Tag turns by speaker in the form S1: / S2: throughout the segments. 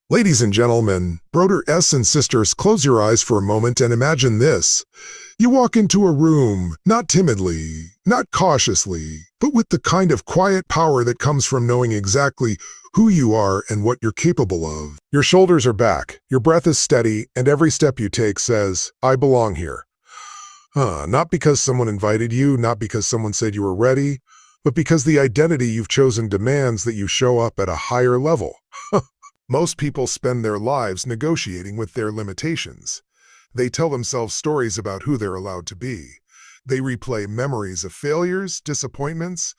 S1: Ladies and gentlemen, brothers and sisters, close your eyes for a moment and imagine this. You walk into a room, not timidly, not cautiously, but with the kind of quiet power that comes from knowing exactly who you are and what you're capable of. Your shoulders are back, your breath is steady, and every step you take says, I belong here. Not because someone invited you, not because someone said you were ready, but because the identity you've chosen demands that you show up at a higher level. Most people spend their lives negotiating with their limitations. They tell themselves stories about who they're allowed to be. They replay memories of failures, disappointments,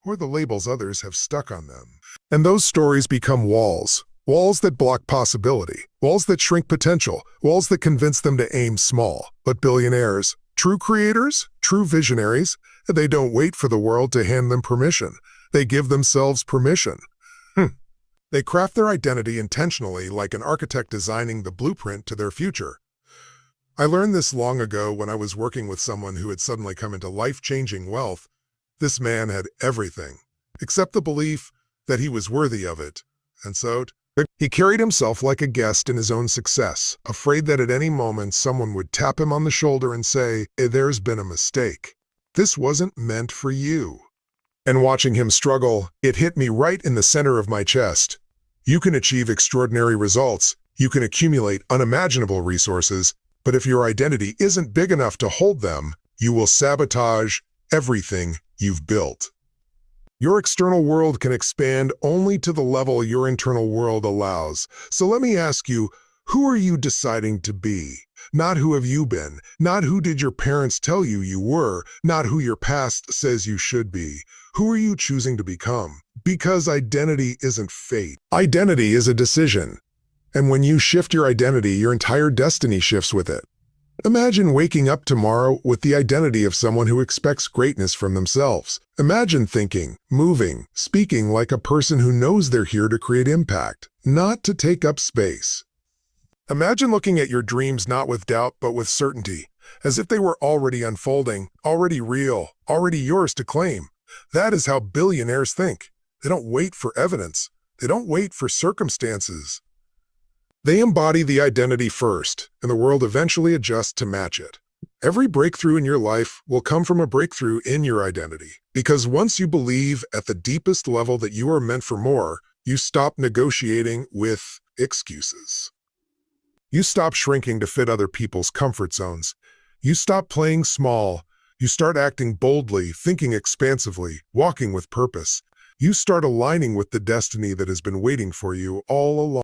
S1: or the labels others have stuck on them. And those stories become walls. Walls that block possibility. Walls that shrink potential. Walls that convince them to aim small. But billionaires, true creators, true visionaries, they don't wait for the world to hand them permission. They give themselves permission. They craft their identity intentionally, like an architect designing the blueprint to their future. I learned this long ago when I was working with someone who had suddenly come into life-changing wealth. This man had everything, except the belief that he was worthy of it. And so, he carried himself like a guest in his own success, afraid that at any moment someone would tap him on the shoulder and say, there's been a mistake. This wasn't meant for you. And watching him struggle, it hit me right in the center of my chest. You can achieve extraordinary results, you can accumulate unimaginable resources, but if your identity isn't big enough to hold them, you will sabotage everything you've built. Your external world can expand only to the level your internal world allows. So let me ask you, who are you deciding to be? Not who have you been, not who did your parents tell you you were, not who your past says you should be. Who are you choosing to become? Because identity isn't fate. Identity is a decision. And when you shift your identity, your entire destiny shifts with it. Imagine waking up tomorrow with the identity of someone who expects greatness from themselves. Imagine thinking, moving, speaking like a person who knows they're here to create impact, not to take up space. Imagine looking at your dreams not with doubt but with certainty, as if they were already unfolding, already real, already yours to claim. That is how billionaires think. They don't wait for evidence. They don't wait for circumstances. They embody the identity first, and the world eventually adjusts to match it. Every breakthrough in your life will come from a breakthrough in your identity. Because once you believe at the deepest level that you are meant for more, you stop negotiating with excuses. You stop shrinking to fit other people's comfort zones. You stop playing small. You start acting boldly, thinking expansively, walking with purpose. You start aligning with the destiny that has been waiting for you all along.